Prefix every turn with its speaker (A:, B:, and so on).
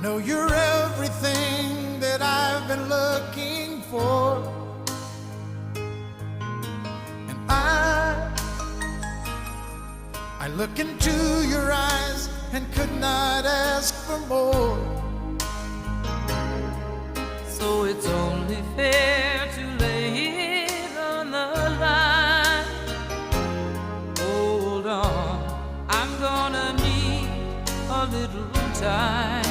A: know you're everything that I've been looking for, and I look into your eyes and could not ask for more.
B: So it's only fair to lay it on the line. Hold on, I'm gonna need a little time.